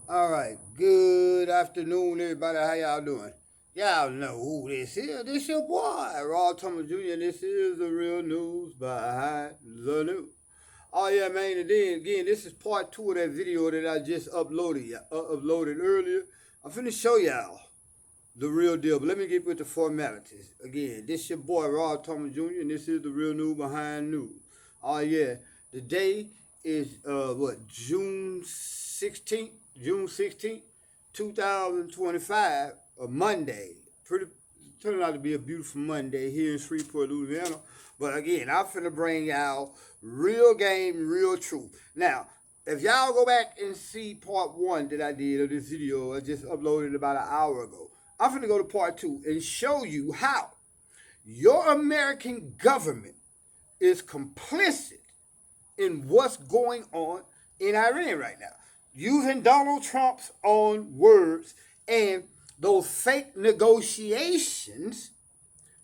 All right. Good afternoon, everybody. How y'all doing? Y'all know who this is. This your boy, Rod Thomas Jr. And this is the real news behind the news. Oh yeah, man. And then again, this is part two of that video that I just uploaded earlier. I'm finna show y'all the real deal. But let me get with the formalities. Again, this your boy, Rod Thomas Jr. And this is the real news behind news. Oh yeah. The day is June 16th, 2025, a Monday. Pretty Turning out to be a beautiful Monday here in Shreveport, Louisiana. But again, I'm finna bring y'all real game, real truth. Now, if y'all go back and see part one that I did of this video, I just uploaded about an hour ago. I'm finna go to part two and show you how your American government is complicit in what's going on in Iran right now. Using Donald Trump's own words and those fake negotiations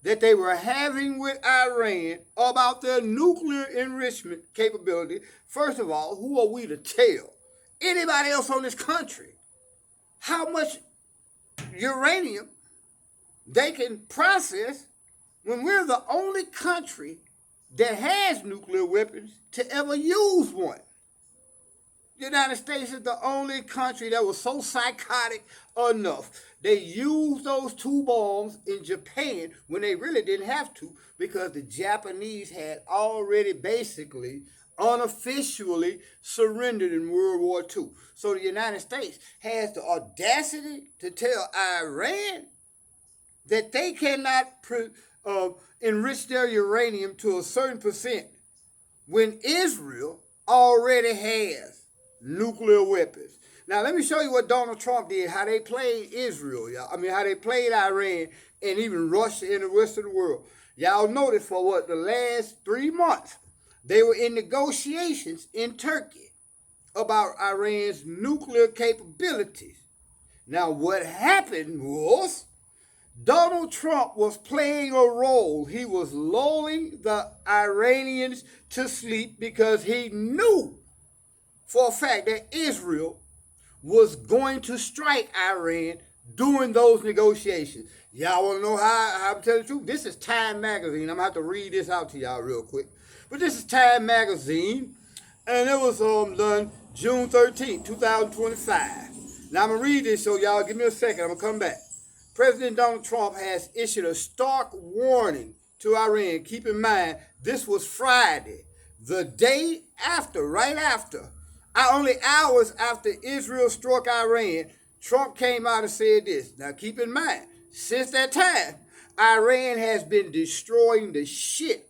that they were having with Iran about their nuclear enrichment capability. First of all, who are we to tell anybody else on this country how much uranium they can process when we're the only country that has nuclear weapons to ever use one? The United States is the only country that was so psychotic enough. They used those two bombs in Japan when they really didn't have to, because the Japanese had already basically unofficially surrendered in World War II. So the United States has the audacity to tell Iran that they cannot enrich their uranium to a certain percent when Israel already has nuclear weapons. Now, let me show you what Donald Trump did, how they played Israel, y'all. I mean, how they played Iran and even Russia and the rest of the world. Y'all noticed for the last 3 months, they were in negotiations in Turkey about Iran's nuclear capabilities. Now, what happened was Donald Trump was playing a role. He was lulling the Iranians to sleep because he knew for a fact that Israel was going to strike Iran during those negotiations. Y'all want to know how I'm telling the truth? This is Time Magazine. I'm going to have to read this out to y'all real quick. But this is Time Magazine, and it was done June 13th, 2025. Now I'm going to read this, so y'all give me a second. I'm going to come back. President Donald Trump has issued a stark warning to Iran. Keep in mind, this was Friday, the day after, right after, only hours after Israel struck Iran. Trump came out and said this. Now keep in mind, since that time, Iran has been destroying the shit.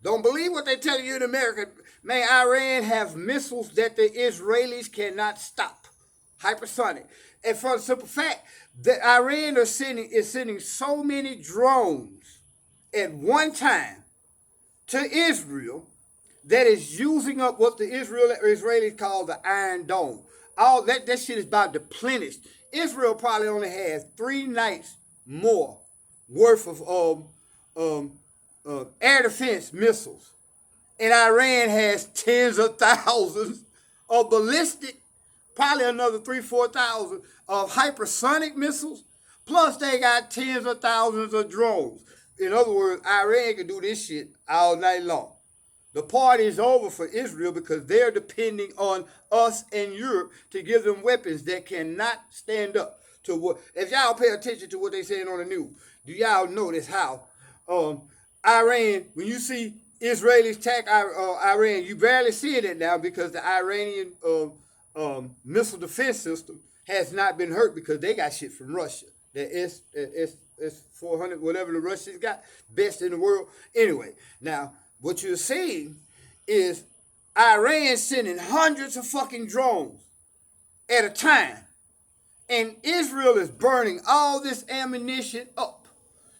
Don't believe what they're telling you in America. Man, Iran have missiles that the Israelis cannot stop. Hypersonic. And for the simple fact that Iran is sending so many drones at one time to Israel that is using up what the Israelis call the Iron Dome. All that shit is about depleted. Israel probably only has 3 nights more worth of air defense missiles, and Iran has tens of thousands of ballistic, probably another 3,000-4,000 of hypersonic missiles. Plus, they got tens of thousands of drones. In other words, Iran can do this shit all night long. The party is over for Israel because they're depending on us and Europe to give them weapons that cannot stand up to what. If y'all pay attention to what they're saying on the news, do y'all notice how Iran, when you see Israelis attack Iran, you barely see it now because the Iranian missile defense system has not been hurt because they got shit from Russia. The S-400, whatever the Russians got, best in the world. Anyway, now, what you're seeing is Iran sending hundreds of fucking drones at a time. And Israel is burning all this ammunition up,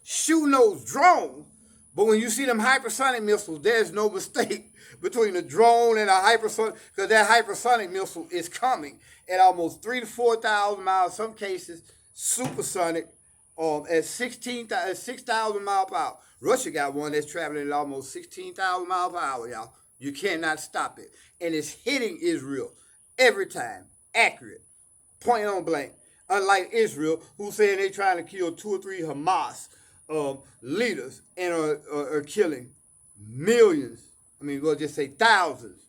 shooting those drones. But when you see them hypersonic missiles, there's no mistake between a drone and a hypersonic, because that hypersonic missile is coming at almost 3,000 to 4,000 miles, some cases supersonic, at 6,000 miles per hour. Russia got one that's traveling at almost 16,000 miles per hour, y'all. You cannot stop it. And it's hitting Israel every time. Accurate. point on blank. Unlike Israel, who's saying they're trying to kill 2 or 3 Hamas leaders and are killing millions. I mean, we'll just say thousands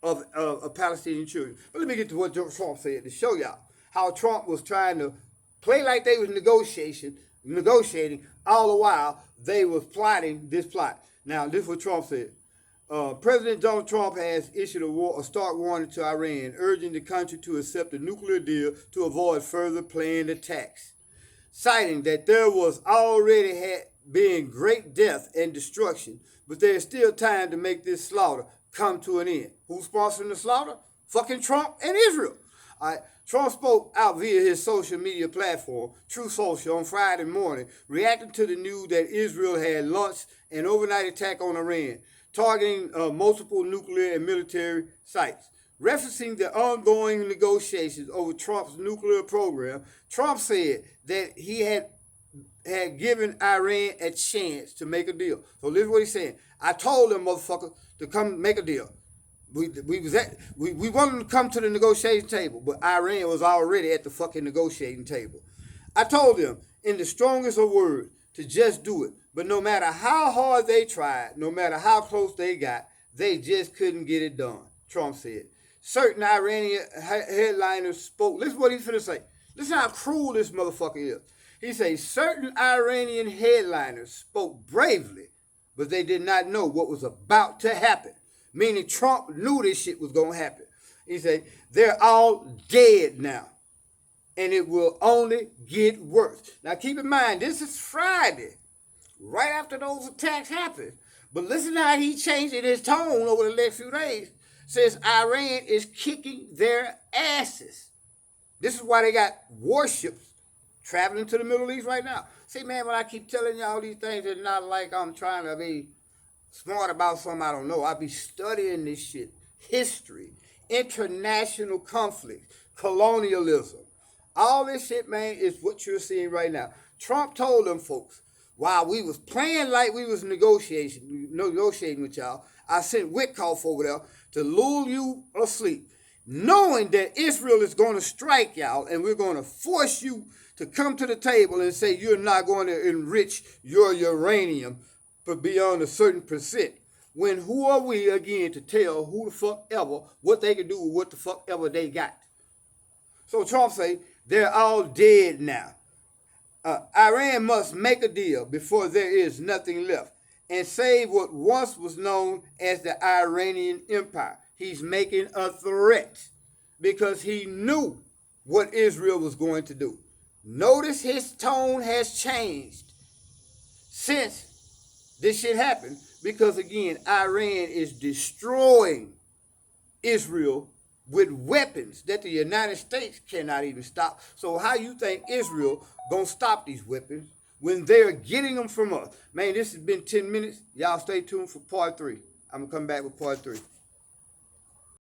of Palestinian children. But let me get to what Trump said to show y'all how Trump was trying to play like they was negotiating all the while they was plotting this plot. Now, this is what Trump said. President Donald Trump has issued a stark warning to Iran, urging the country to accept a nuclear deal to avoid further planned attacks, citing that there was already been great death and destruction, but there is still time to make this slaughter come to an end. Who's sponsoring the slaughter? Fucking Trump and Israel. All right. Trump spoke out via his social media platform, Truth Social, on Friday morning, reacting to the news that Israel had launched an overnight attack on Iran, targeting multiple nuclear and military sites. Referencing the ongoing negotiations over Trump's nuclear program, Trump said that he had given Iran a chance to make a deal. So this is what he's saying. I told them motherfuckers to come make a deal. We wanted them to come to the negotiating table, but Iran was already at the fucking negotiating table. I told them in the strongest of words to just do it. But no matter how hard they tried, no matter how close they got, they just couldn't get it done, Trump said. Certain Iranian headliners spoke. Listen to what he's finna say. Listen how cruel this motherfucker is. He says certain Iranian headliners spoke bravely, but they did not know what was about to happen. Meaning Trump knew this shit was going to happen. He said, they're all dead now. And it will only get worse. Now keep in mind, this is Friday, right after those attacks happened. But listen to how he changed his tone over the next few days. Says Iran is kicking their asses. This is why they got warships traveling to the Middle East right now. See, man, when I keep telling y'all these things, it's not like I'm trying to be smart about something I don't know. I be studying this shit. History, international conflict, colonialism. All this shit, man, is what you're seeing right now. Trump told them folks, while we was playing like we was negotiating with y'all, I sent Witkoff over there to lull you asleep, knowing that Israel is going to strike y'all and we're going to force you to come to the table and say you're not going to enrich your uranium but beyond a certain percent. When who are we again to tell who the fuck ever what they can do with what the fuck ever they got? So Trump say they're all dead now. Iran must make a deal before there is nothing left and save what once was known as the Iranian Empire. He's making a threat because he knew what Israel was going to do. Notice his tone has changed since this shit happened because, again, Iran is destroying Israel with weapons that the United States cannot even stop. So how you think Israel gonna stop these weapons when they're getting them from us? Man, this has been 10 minutes. Y'all stay tuned for part 3. I'm gonna come back with part 3.